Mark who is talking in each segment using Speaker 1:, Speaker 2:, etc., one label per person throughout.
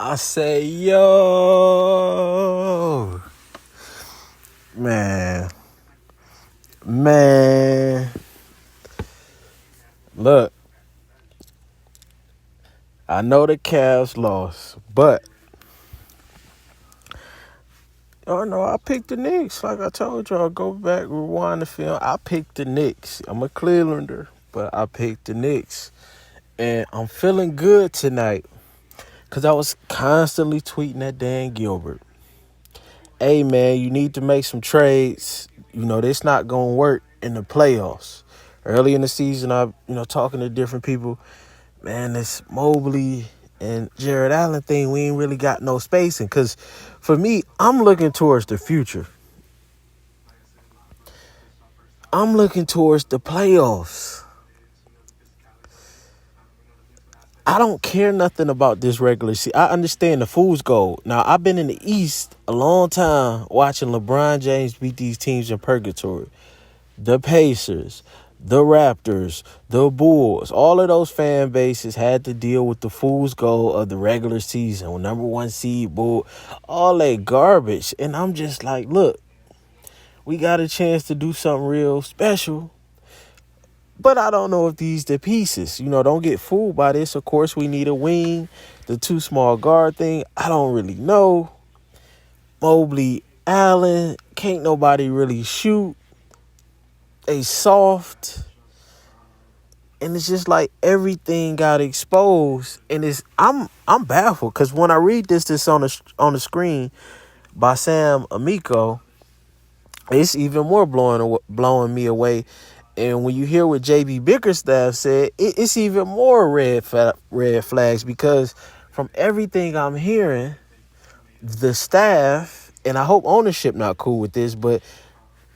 Speaker 1: I say, yo, man, man. Look, I know the Cavs lost, but oh no, I picked the Knicks. Like I told y'all, go back, rewind the film. I picked the Knicks. I'm a Clevelander, but I picked the Knicks, and I'm feeling good tonight because I was constantly tweeting at Dan Gilbert. Hey man, you need to make some trades. You know, this not gonna work in the playoffs. Early in the season, talking to different people, man, this Mobley and Jared Allen thing, we ain't really got no spacing. Cause for me, I'm looking towards the future. I'm looking towards the playoffs. I don't care nothing about this regular season. I understand the fool's gold. Now, I've been in the East a long time watching LeBron James beat these teams in purgatory. The Pacers, the Raptors, the Bulls, all of those fan bases had to deal with the fool's gold of the regular season. Number one seed, Bull, all that garbage. And I'm just like, look, we got a chance to do something real special. But I don't know if these the pieces. Don't get fooled by this. Of course, we need a wing. The two small guard thing, I don't really know. Mobley, Allen, can't nobody really shoot. They soft. And it's just like everything got exposed. And I'm baffled because when I read this on the screen by Sam Amico, it's even more blowing me away. And when you hear what JB Bickerstaff said, it's even more red flags because from everything I'm hearing, the staff, and I hope ownership not cool with this, but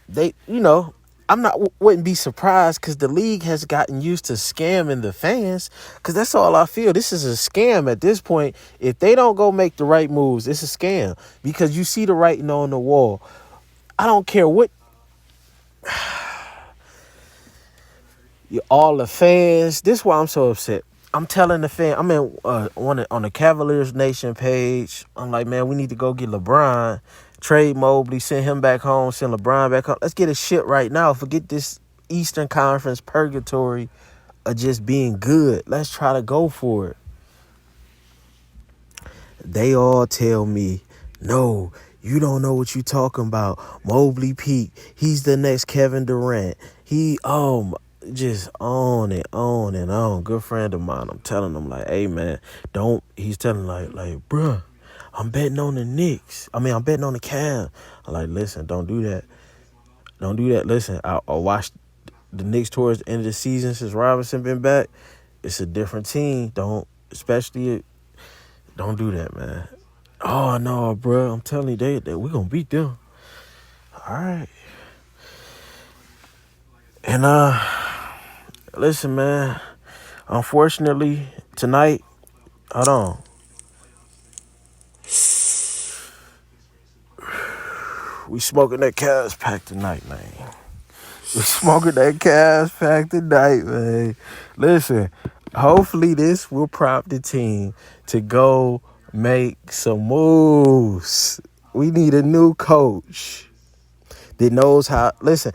Speaker 1: they, wouldn't be surprised because the league has gotten used to scamming the fans because that's all I feel. This is a scam at this point. If they don't go make the right moves, it's a scam because you see the writing on the wall. I don't care what all the fans. This is why I'm so upset. I'm telling the fan. I'm in on the Cavaliers Nation page. I'm like, man, we need to go get LeBron, trade Mobley, send him back home, send LeBron back home. Let's get his shit right now. Forget this Eastern Conference purgatory of just being good. Let's try to go for it. They all tell me, no, you don't know what you're talking about. Mobley Peak, he's the next Kevin Durant. Just on and on and on. Good friend of mine. I'm telling him like, hey man, he's telling like, bruh, I'm betting on the Knicks. I'm betting on the Cavs. I'm like, listen, don't do that. Don't do that. Listen, I watched the Knicks towards the end of the season since Robinson been back. It's a different team. Don't do that, man. Oh no, bruh. I'm telling you, they we gonna beat them. All right. And listen, man, unfortunately, tonight, hold on. We smoking that Cavs pack tonight, man. We smoking that Cavs pack tonight, man. Listen, hopefully this will prompt the team to go make some moves. We need a new coach that knows how. Listen,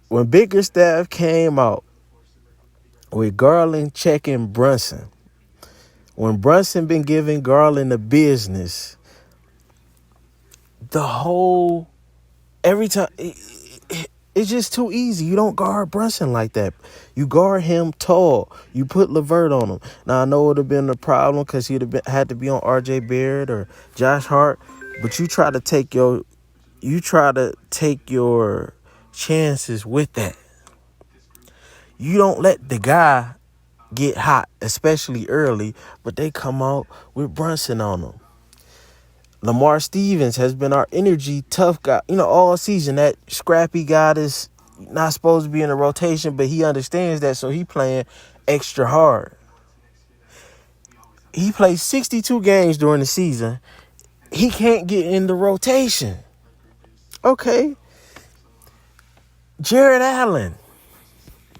Speaker 1: when Bickerstaff came out with Garland checking Brunson, when Brunson been giving Garland the business, every time, it's just too easy. You don't guard Brunson like that. You guard him tall. You put LeVert on him. Now, I know it would have been a problem because he'd have had to be on R.J. Barrett or Josh Hart, but you try to take your chances with that. You don't let the guy get hot, especially early, but they come out with Brunson on them. Lamar Stevens has been our energy tough guy, all season. That scrappy guy is not supposed to be in the rotation, but he understands that, so he playing extra hard. He plays 62 games during the season. He can't get in the rotation. Okay. Jared Allen.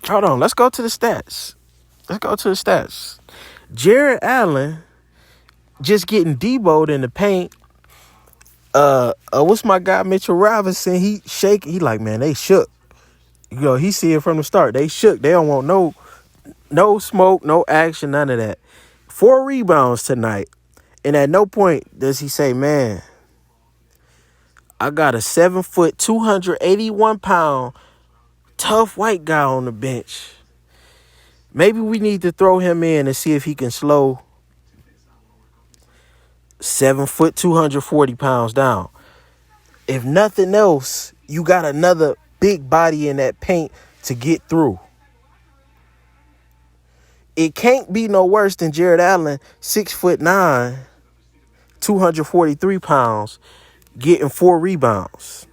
Speaker 1: Hold on, let's go to the stats. Jared Allen just getting deboed in the paint. What's my guy Mitchell Robinson? He shaking. He like, man, they shook. He see it from the start. They shook. They don't want no smoke, no action, none of that. 4 rebounds tonight. And at no point does he say, man, I got a 7 foot, 281 pound, tough white guy on the bench. Maybe we need to throw him in and see if he can slow 7 foot, 240 pounds down. If nothing else, you got another big body in that paint to get through. It can't be no worse than Jared Allen, 6'9", 243 pounds, getting 4 rebounds.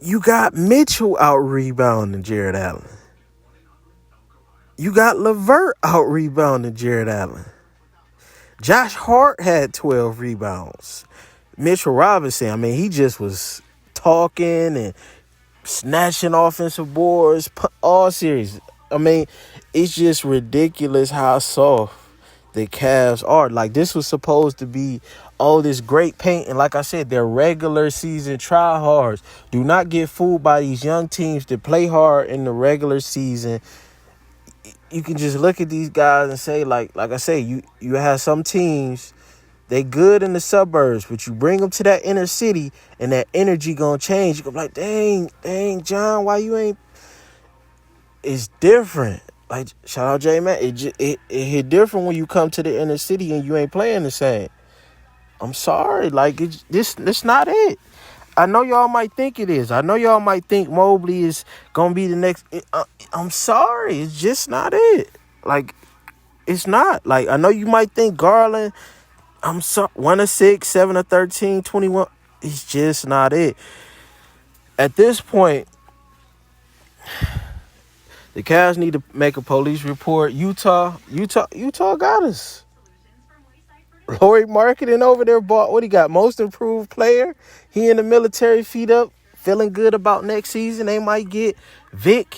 Speaker 1: You got Mitchell out rebounding Jared Allen. You got LeVert out rebounding Jared Allen. Josh Hart had 12 rebounds. Mitchell Robinson, I mean, he just was talking and snatching offensive boards all series. I mean, it's just ridiculous how soft the Cavs are. Like, this was supposed to be all this great paint. And like I said, they're regular season tryhards. Do not get fooled by these young teams that play hard in the regular season. You can just look at these guys and say, like I say, you have some teams, they good in the suburbs, but you bring them to that inner city and that energy gonna change. You gonna be like, dang, John, why you ain't? It's different. Like, shout out J-Man. It hit different when you come to the inner city and you ain't playing the same. I'm sorry. Like, this not it. I know y'all might think it is. I know y'all might think Mobley is going to be the next. I'm sorry. It's just not it. Like, it's not. Like, I know you might think Garland, I'm sorry, 1 of 6, 7 of 13, 21. It's just not it. At this point, the Cavs need to make a police report. Utah got us. Lori Marketing over there bought, what he got, most improved player. He in the military, feet up, feeling good about next season. They might get Vic.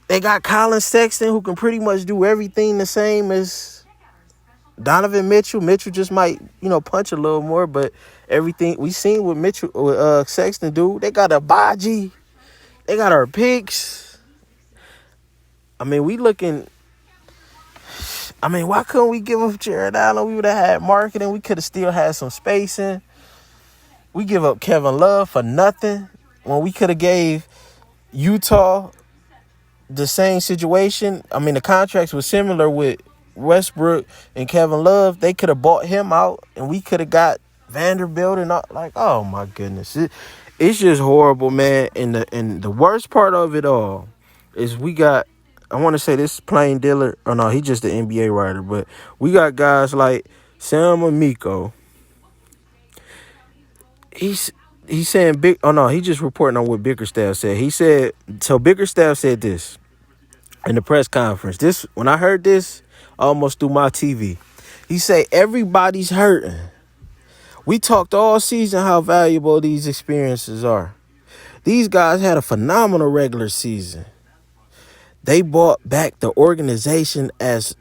Speaker 1: They got Colin Sexton, who can pretty much do everything the same as Donovan Mitchell. Mitchell just might, punch a little more, but everything we seen with Sexton do. They got a Baji. They got our picks. I mean, why couldn't we give up Jared Allen? We would have had Marketing. We could have still had some spacing. We give up Kevin Love for nothing when we could have gave Utah the same situation. I mean, the contracts were similar with Westbrook and Kevin Love. They could have bought him out, and we could have got Vanderbilt and all. Like, oh my goodness, it's just horrible, man. And the worst part of it all is we got. I want to say this Plain Diller. Oh, no, he's just an NBA writer. But we got guys like Sam Amico. He's saying big. Oh, no, he's just reporting on what Bickerstaff said. He said, so Bickerstaff said this in the press conference. When I heard this, I almost threw my TV. He said, everybody's hurting. We talked all season how valuable these experiences are. These guys had a phenomenal regular season. They brought back the organization as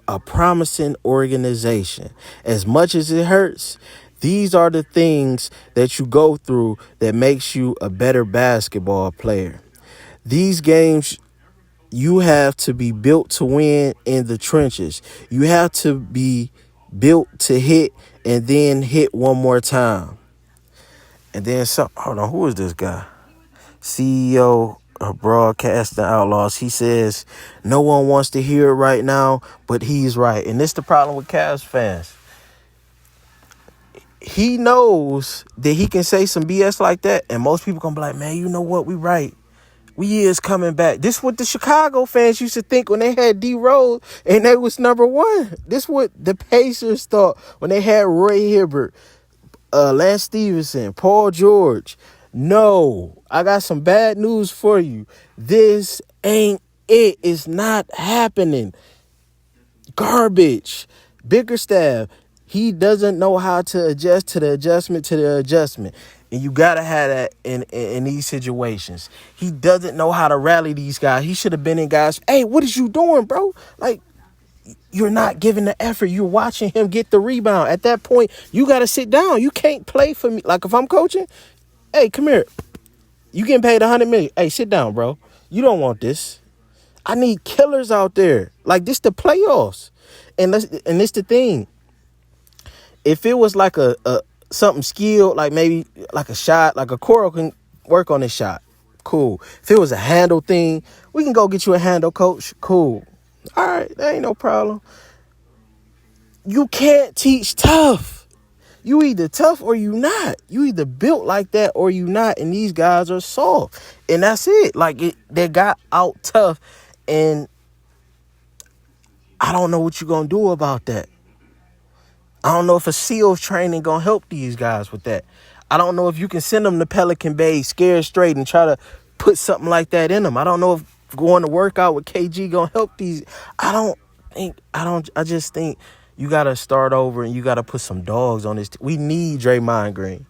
Speaker 1: a promising organization. As much as it hurts, these are the things that you go through that makes you a better basketball player. These games, you have to be built to win in the trenches. You have to be built to hit and then hit one more time. And then hold on, who is this guy? CEO of Broadcasting Outlaws. He says, no one wants to hear it right now, but he's right. And this is the problem with Cavs fans. He knows that he can say some BS like that, and most people gonna be like, man, you know what? We right. We is coming back. This is what the Chicago fans used to think when they had D Rose and they was number one. This is what the Pacers thought when they had Roy Hibbert, Lance Stevenson, Paul George. No, I got some bad news for you. This ain't it. It's not happening. Garbage. Bickerstaff, he doesn't know how to adjust to the adjustment to the adjustment. And you gotta have that in these situations. He doesn't know how to rally these guys. He should have been in guys. Hey, what is you doing, bro? Like, you're not giving the effort. You're watching him get the rebound. At that point, you gotta sit down. You can't play for me. Like if I'm coaching, hey, come here. You getting paid $100 million. Hey, sit down, bro. You don't want this. I need killers out there. Like this the playoffs. And this the thing. If it was like a something skilled, like maybe like a shot, like a Coral can work on this shot. Cool. If it was a handle thing, we can go get you a handle coach. Cool. All right, that ain't no problem. You can't teach tough. You either tough or you not. You either built like that or you not. And these guys are soft. And that's it. Like they got out tough. And I don't know what you're going to do about that. I don't know if a SEALs training going to help these guys with that. I don't know if you can send them to Pelican Bay scared straight and try to put something like that in them. I don't know if going to work out with KG going to help these. I just think you got to start over and you got to put some dogs on this. We need Draymond Green.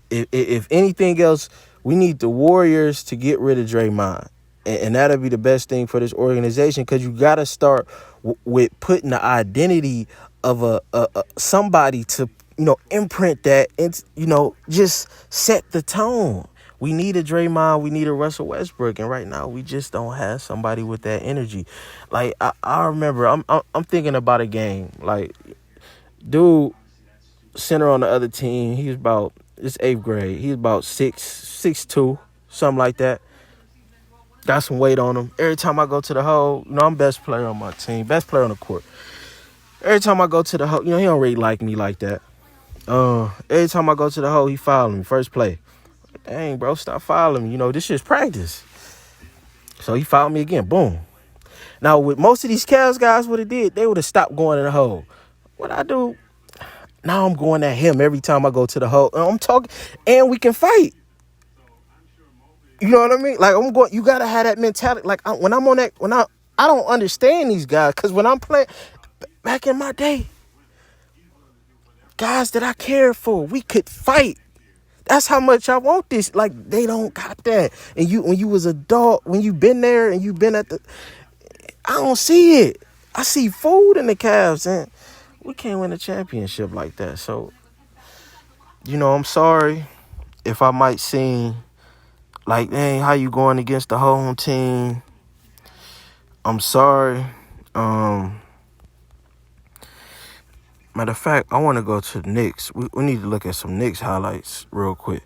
Speaker 1: If anything else, we need the Warriors to get rid of Draymond. And that'll be the best thing for this organization because you got to start with putting the identity of a somebody to, imprint that and, just set the tone. We need a Draymond. We need a Russell Westbrook. And right now we just don't have somebody with that energy. Like, I remember I'm thinking about a game. Like, dude, center on the other team, he was about, it's 8th grade. He's about 6'2", something like that. Got some weight on him. Every time I go to the hole, I'm best player on my team, best player on the court. Every time I go to the hole, he don't really like me like that. Every time I go to the hole, he fouling me first play. Dang, bro, stop fouling me. This is practice. So he fouled me again. Boom. Now, with most of these Cavs guys, what it did, they would have stopped going in the hole. What I do, now I'm going at him every time I go to the hole. And I'm talking, and we can fight. You know what I mean? Like, you got to have that mentality. Like, when I'm on that, I don't understand these guys. Because when I'm playing, back in my day, guys that I cared for, we could fight. That's how much I want this. Like, they don't got that. And when you was a dog, when you been there and you been at I don't see it. I see food in the Cavs, and we can't win a championship like that. So, I'm sorry if I might seem like, dang, how you going against the home team? I'm sorry. Matter of fact, I want to go to the Knicks. We need to look at some Knicks highlights real quick.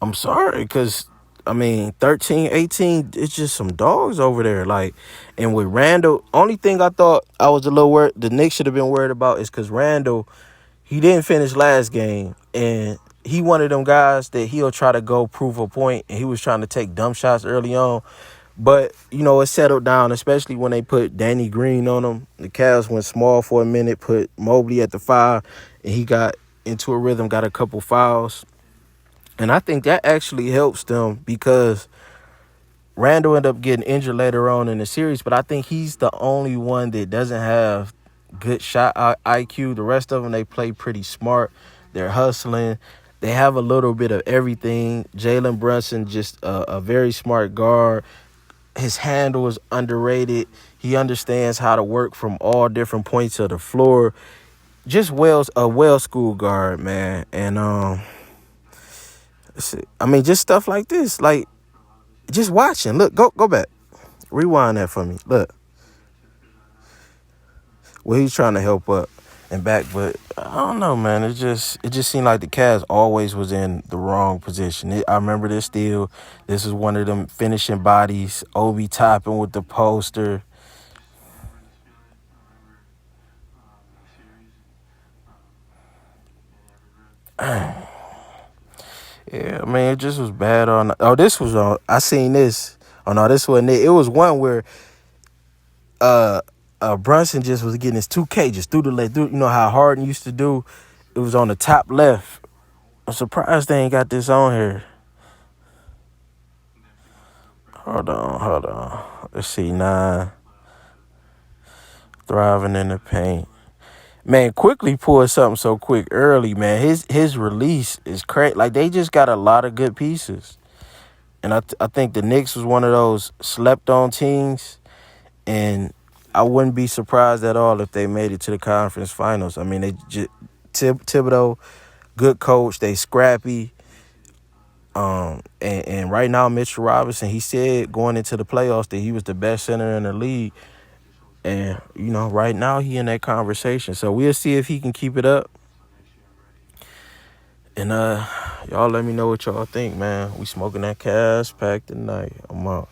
Speaker 1: I'm sorry, because, 13, 18, it's just some dogs over there. Like, and with Randall, only thing I thought I was a little worried, the Knicks should have been worried about is because Randall, he didn't finish last game. And he one of them guys that he'll try to go prove a point, and he was trying to take dumb shots early on. But, it settled down, especially when they put Danny Green on him. The Cavs went small for a minute, put Mobley at the 5, and he got into a rhythm, got a couple fouls. And I think that actually helps them because Randall ended up getting injured later on in the series, but I think he's the only one that doesn't have good shot IQ. The rest of them, they play pretty smart. They're hustling. They have a little bit of everything. Jalen Brunson, just a very smart guard. His handle is underrated. He understands how to work from all different points of the floor. Just a well-schooled guard, man. And, just stuff like this. Like, just watching. Look, go back. Rewind that for me. Look. Well, he's trying to help up and back, but I don't know, man. It just seemed like the Cavs always was in the wrong position. I remember this steal. This is one of them finishing bodies. Obi Toppin with the poster. Yeah, it just was bad on. Oh, this was on. I seen this. Oh no, this wasn't it. It was one where Brunson just was getting his 2K just through the leg. You know how Harden used to do? It was on the top left. I'm surprised they ain't got this on here. Hold on. Let's see, 9. Thriving in the paint. Man, quickly pulled something so quick early, man. His release is crazy. Like they just got a lot of good pieces, and I think the Knicks was one of those slept on teams, and I wouldn't be surprised at all if they made it to the conference finals. I mean, they just Thibodeau, good coach. They scrappy. And right now Mitchell Robinson, he said going into the playoffs that he was the best center in the league. And, right now he in that conversation. So we'll see if he can keep it up. And y'all let me know what y'all think, man. We smoking that Cash Pack tonight. I'm out.